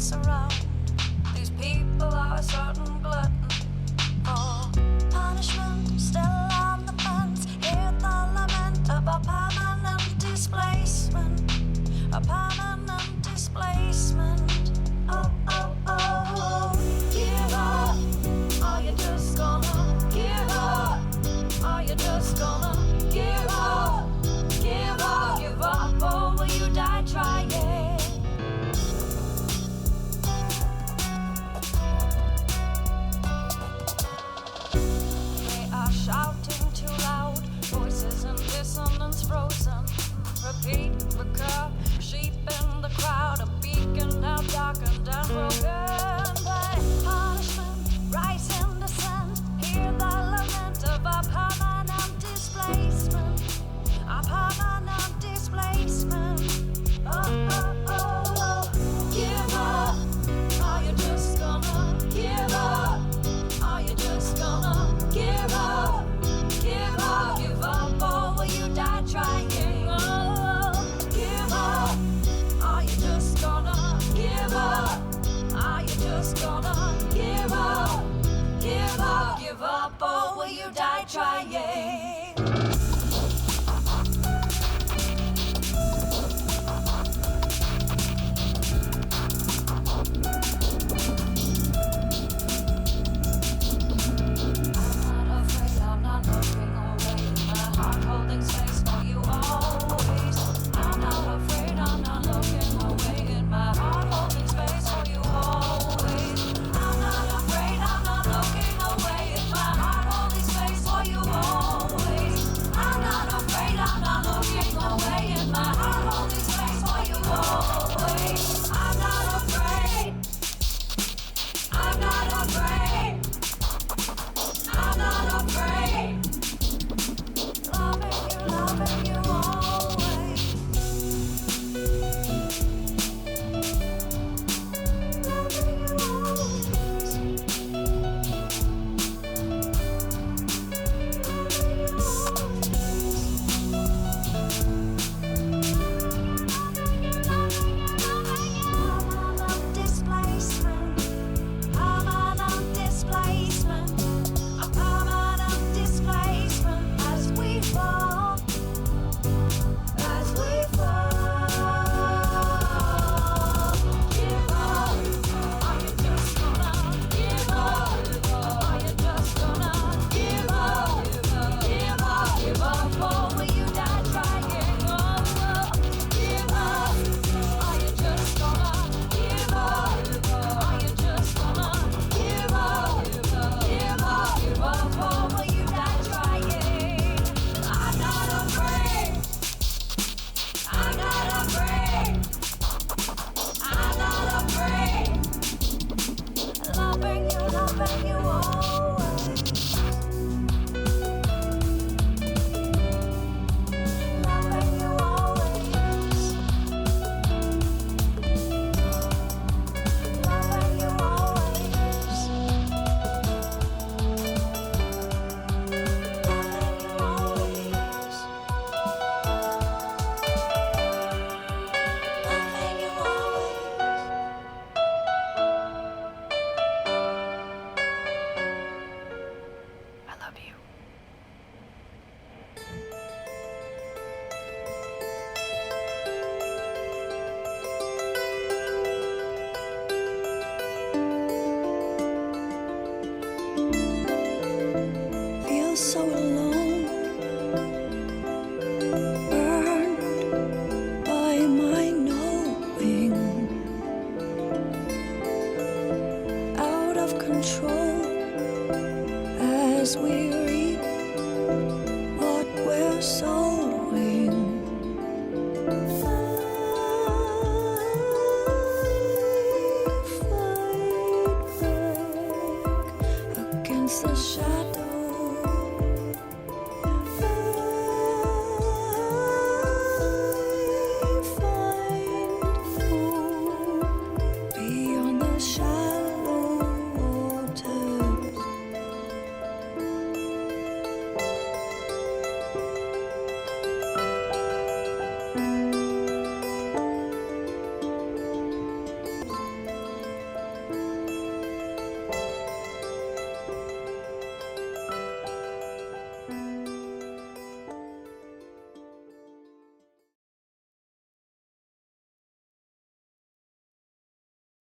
surround. These people are a certain glutton for punishment, still on the fence. Hear the lament of a permanent displacement, a permanent displacement. Oh, oh, oh, give up. Are you just gonna give up? Are you just gonna give up? Give up, give up, or will you die trying? They are shouting too loud, voices in dissonance frozen. Repeat, recur, sheep in the crowd, a beacon now darkened and broken.